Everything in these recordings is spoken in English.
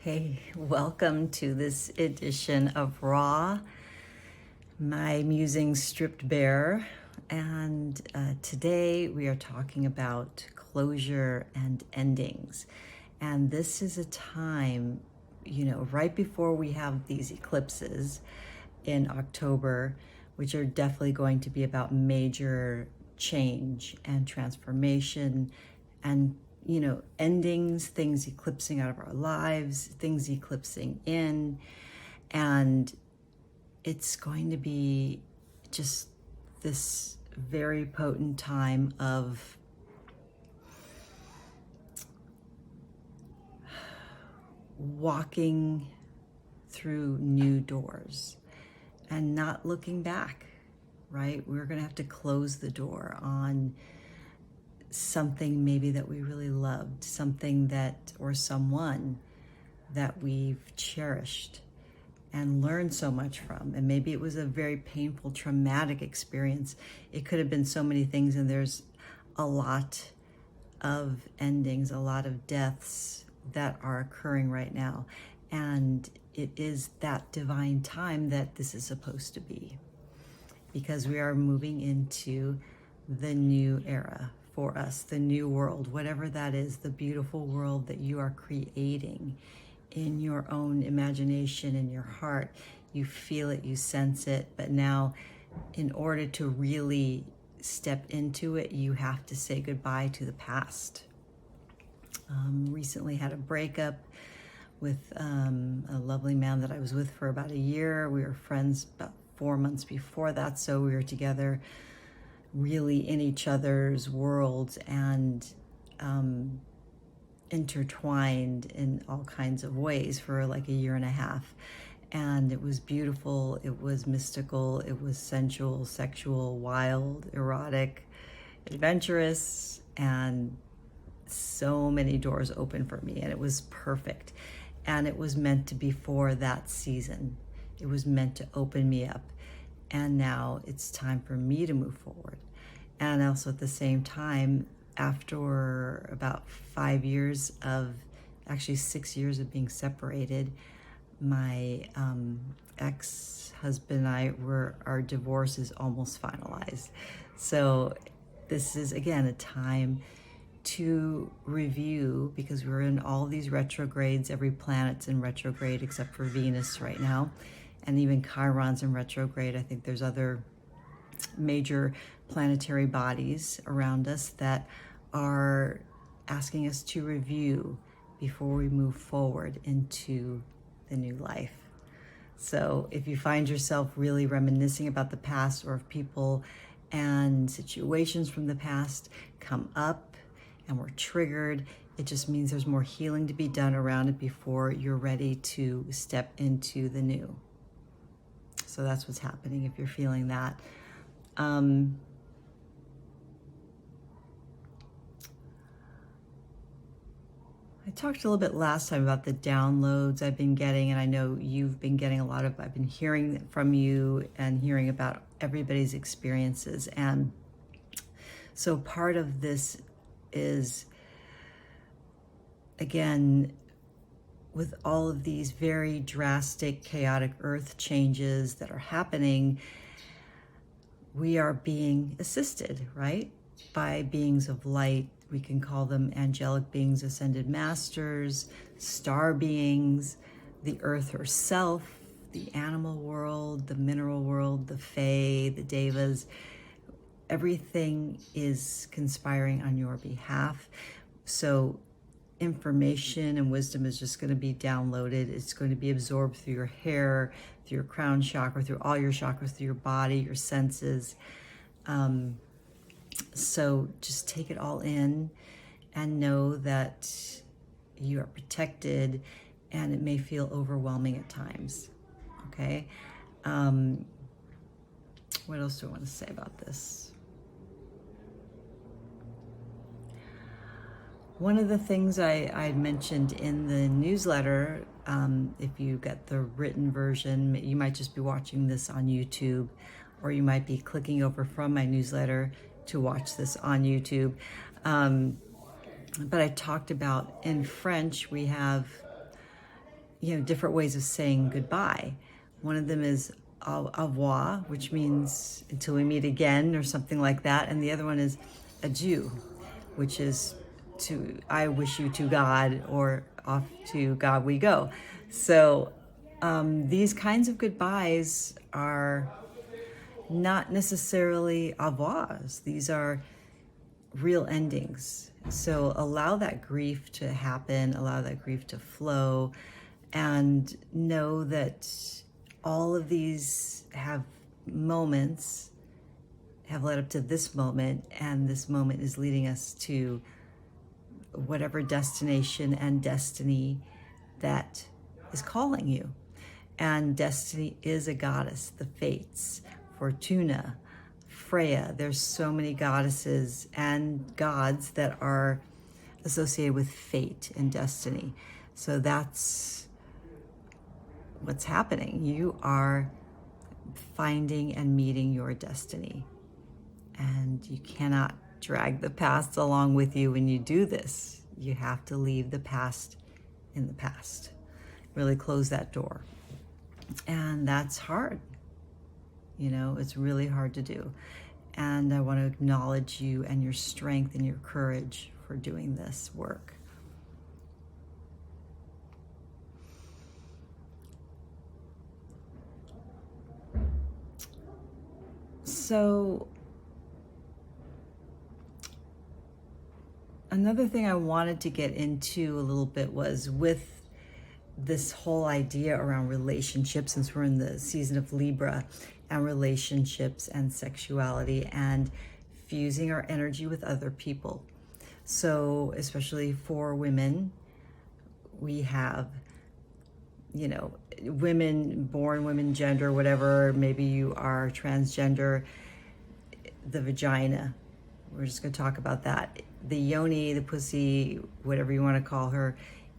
Hey, welcome to this edition of Raw, my musings stripped bare. And today we are talking about closure and endings. And this is a time, right before we have these eclipses in October, which are definitely going to be about major change and transformation and endings, things eclipsing out of our lives, things eclipsing in. And it's going to be just this very potent time of walking through new doors and not looking back, right? We're going to have to close the door on something maybe that we really loved, something that, or someone that we've cherished and learned so much from. And maybe it was a very painful, traumatic experience. It could have been so many things, and there's a lot of endings, a lot of deaths that are occurring right now. And it is that divine time that this is supposed to be, because we are moving into the new era for us, the new world, whatever that is, the beautiful world that you are creating in your own imagination, in your heart. You feel it, you sense it, but now in order to really step into it, you have to say goodbye to the past. Recently had a breakup with a lovely man that I was with for about a year. We were friends about 4 months before that, so we were together really in each other's worlds and intertwined in all kinds of ways for like a year and a half. And it was beautiful, it was mystical, it was sensual, sexual, wild, erotic, adventurous, and so many doors open for me, and it was perfect. And it was meant to be for that season. It was meant to open me up. And now it's time for me to move forward. And also at the same time, after about 5 years of, actually 6 years of being separated, my ex-husband and I our divorce is almost finalized. So this is, again, a time to review, because we're in all these retrogrades. Every planet's in retrograde except for Venus right now. And even Chiron's in retrograde. I think there's other major planetary bodies around us that are asking us to review before we move forward into the new life. So if you find yourself really reminiscing about the past, or if people and situations from the past come up and we're triggered, it just means there's more healing to be done around it before you're ready to step into the new. So that's what's happening if you're feeling that. I talked a little bit last time about the downloads I've been getting, and I know you've been getting a lot of, I've been hearing from you and hearing about everybody's experiences. And so part of this is, again, with all of these very drastic, chaotic earth changes that are happening, we are being assisted, right? By beings of light. We can call them angelic beings, ascended masters, star beings, the earth herself, the animal world, the mineral world, the fae, the devas. Everything is conspiring on your behalf. So information and wisdom is just going to be downloaded. It's going to be absorbed through your hair, through your crown chakra, through all your chakras, through your body, your senses. So just take it all in and know that you are protected, and it may feel overwhelming at times. Okay. What else do I want to say about this? One of the things I mentioned in the newsletter, if you get the written version, you might just be watching this on YouTube, or you might be clicking over from my newsletter to watch this on YouTube. But I talked about, in French, we have different ways of saying goodbye. One of them is au revoir, which means until we meet again or something like that. And the other one is adieu, which is I wish you to God, or off to God we go. So these kinds of goodbyes are not necessarily au revoirs. These are real endings. So allow that grief to happen, allow that grief to flow, and know that all of these have led up to this moment, and this moment is leading us to whatever destination and destiny that is calling you. And destiny is a goddess, the fates, Fortuna, Freya. There's so many goddesses and gods that are associated with fate and destiny. So that's what's happening. You are finding and meeting your destiny. And you cannot drag the past along with you when you do this. You have to leave the past in the past. Really close that door. And that's hard. It's really hard to do. And I want to acknowledge you and your strength and your courage for doing this work. So another thing I wanted to get into a little bit was with this whole idea around relationships, since we're in the season of Libra, and relationships and sexuality and fusing our energy with other people. So especially for women, we have, born women, gender, whatever, maybe you are transgender, the vagina. We're just going to talk about that. The yoni, the pussy, whatever you want to call her,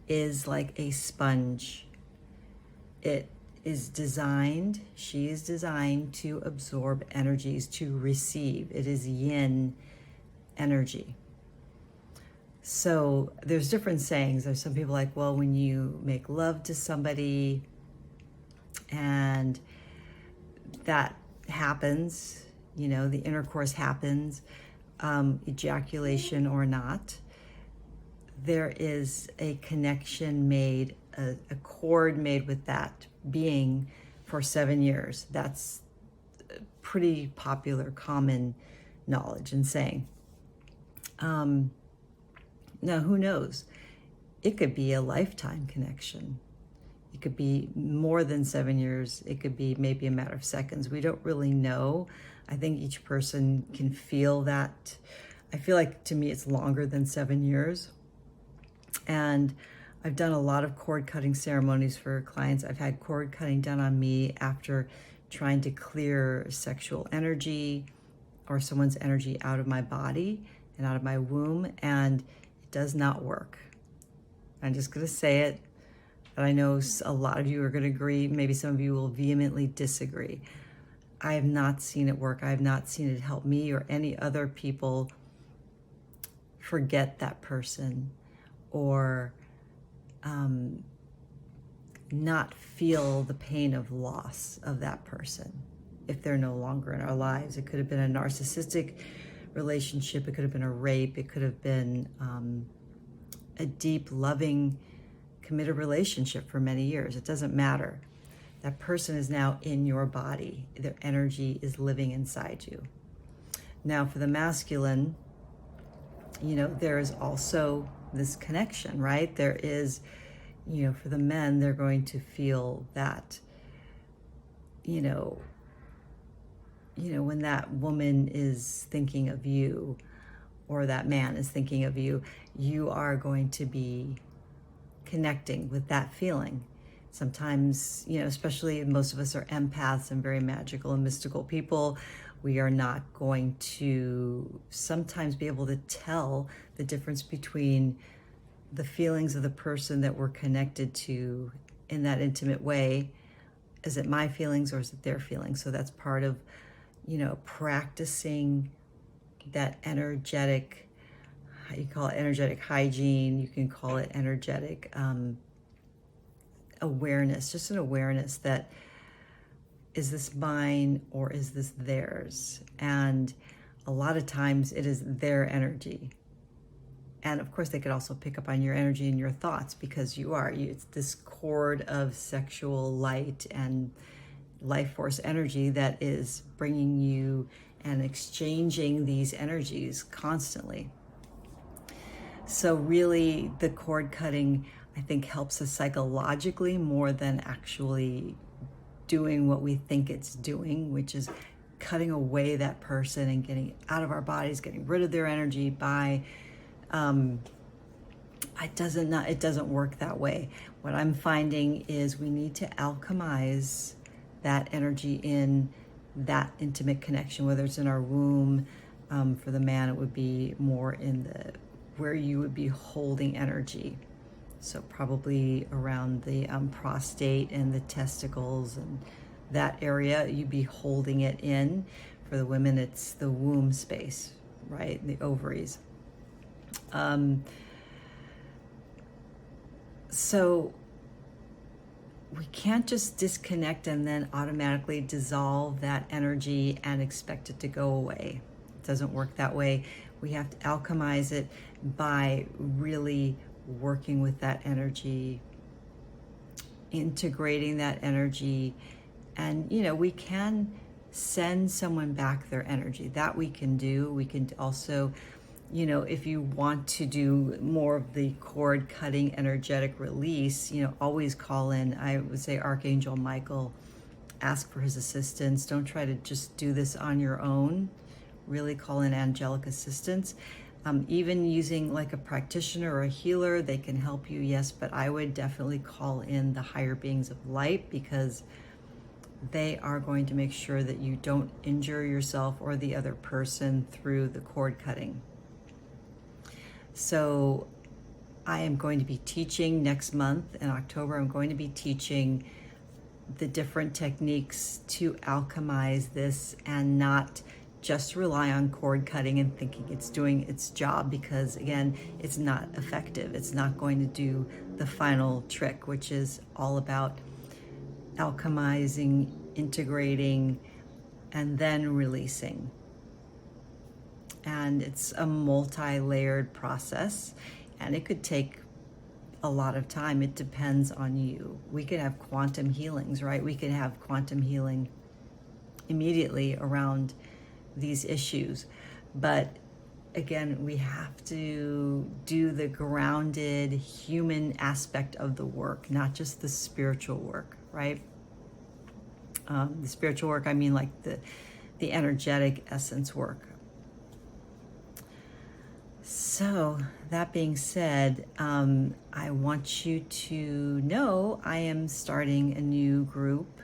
is like a sponge. She is designed to absorb energies, to receive. It is yin energy. So there's different sayings. There's some people like, well, when you make love to somebody and that happens, the intercourse happens, ejaculation or not, there is a connection made, a cord made with that being for 7 years. That's pretty popular, common knowledge and saying. Now, who knows? It could be a lifetime connection. It could be more than 7 years. It could be maybe a matter of seconds. We don't really know. I think each person can feel that. I feel like, to me, it's longer than 7 years. And I've done a lot of cord cutting ceremonies for clients. I've had cord cutting done on me after trying to clear sexual energy or someone's energy out of my body and out of my womb, and it does not work. I'm just going to say it, but I know a lot of you are going to agree. Maybe some of you will vehemently disagree. I have not seen it work. I have not seen it help me or any other people forget that person or not feel the pain of loss of that person if they're no longer in our lives. It could have been a narcissistic relationship. It could have been a rape. It could have been a deep, loving, committed relationship for many years. It doesn't matter. That person is now in your body. Their energy is living inside you. Now, for the masculine, there is also this connection, right? There is, for the men, they're going to feel that, when that woman is thinking of you or that man is thinking of you, you are going to be connecting with that feeling. Sometimes, especially most of us are empaths and very magical and mystical people. We are not going to sometimes be able to tell the difference between the feelings of the person that we're connected to in that intimate way. Is it my feelings or is it their feelings? So that's part of, practicing that energetic, you call it energetic hygiene, you can call it energetic awareness, just an awareness that, is this mine or is this theirs? And a lot of times it is their energy. And of course, they could also pick up on your energy and your thoughts, because it's this cord of sexual light and life force energy that is bringing you and exchanging these energies constantly. So really, the cord cutting, I think, helps us psychologically more than actually doing what we think it's doing, which is cutting away that person and getting out of our bodies, getting rid of their energy by it doesn't work that way. What I'm finding is we need to alchemize that energy in that intimate connection, whether it's in our womb. For the man, it would be more in where you would be holding energy. So probably around the prostate and the testicles and that area, you'd be holding it in. For the women, it's the womb space, right? The ovaries. So we can't just disconnect and then automatically dissolve that energy and expect it to go away. It doesn't work that way. We have to alchemize it by really working with that energy, integrating that energy. And, we can send someone back their energy. That we can do. We can also, if you want to do more of the cord cutting energetic release, always call in, I would say, Archangel Michael. Ask for his assistance. Don't try to just do this on your own. Really call in angelic assistance. Even using like a practitioner or a healer, they can help you, yes, but I would definitely call in the higher beings of light, because they are going to make sure that you don't injure yourself or the other person through the cord cutting. So I am going to be teaching next month in October. I'm going to be teaching the different techniques to alchemize this and not just rely on cord cutting and thinking it's doing its job, because again, it's not effective. It's not going to do the final trick, which is all about alchemizing, integrating, and then releasing. And it's a multi-layered process, and it could take a lot of time. It depends on you. We could have quantum healings, right? We could have quantum healing immediately around these issues. But again, we have to do the grounded human aspect of the work, not just the spiritual work, right? The spiritual work, I mean like the energetic essence work. So that being said, I want you to know I am starting a new group.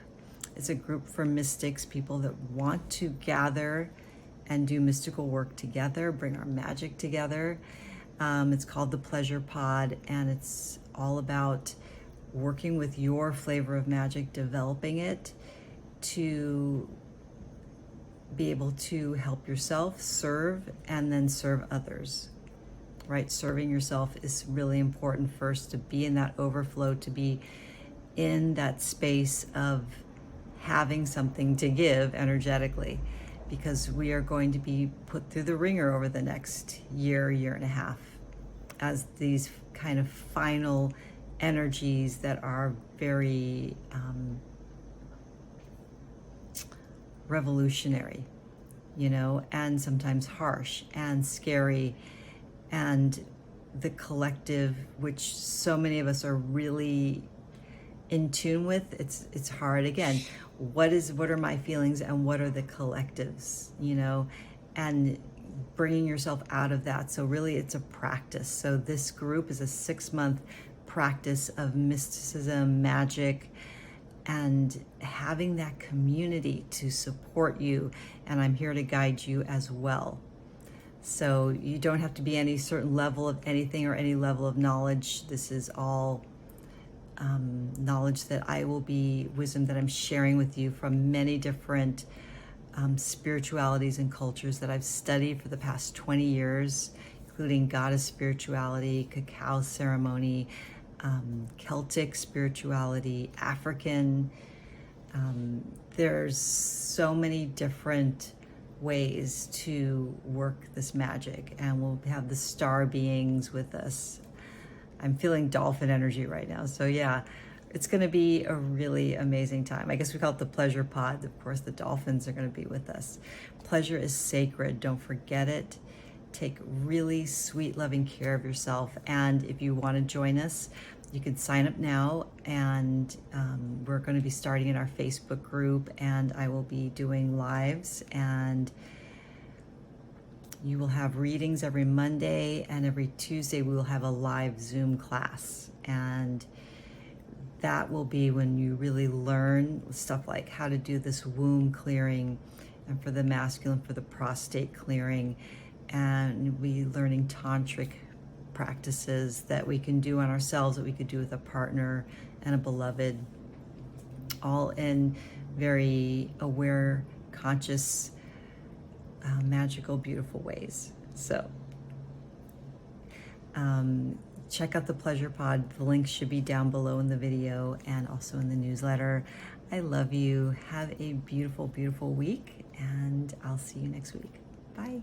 It's a group for mystics, people that want to gather and do mystical work together, bring our magic together. It's called the Pleasure Pod, and it's all about working with your flavor of magic, developing it to be able to help yourself, serve, and then serve others. Right? Serving yourself is really important first, to be in that overflow, to be in that space of having something to give energetically, because we are going to be put through the ringer over the next year and a half as these kind of final energies that are very revolutionary, and sometimes harsh and scary. And the collective, which so many of us are really in tune with, it's hard. Again, what are my feelings and what are the collectives, and bringing yourself out of that. So really it's a practice. So this group is a 6-month practice of mysticism, magic, and having that community to support you. And I'm here to guide you as well. So you don't have to be any certain level of anything or any level of knowledge. This is all knowledge that wisdom that I'm sharing with you from many different spiritualities and cultures that I've studied for the past 20 years, including goddess spirituality, cacao ceremony, Celtic spirituality, African. There's so many different ways to work this magic, and we'll have the star beings with us. I'm feeling dolphin energy right now. So yeah, it's going to be a really amazing time. I guess we call it the pleasure pod. Of course, the dolphins are going to be with us. Pleasure is sacred. Don't forget it. Take really sweet, loving care of yourself. And if you want to join us, you can sign up now, and we're going to be starting in our Facebook group, and I will be doing lives, and you will have readings every Monday, and every Tuesday we will have a live Zoom class. And that will be when you really learn stuff like how to do this womb clearing, and for the masculine, for the prostate clearing. And we learning tantric practices that we can do on ourselves, that we could do with a partner and a beloved, all in very aware, conscious, magical, beautiful ways. So check out the Pleasure Pod. The link should be down below in the video and also in the newsletter. I love you. Have a beautiful, beautiful week, and I'll see you next week. Bye.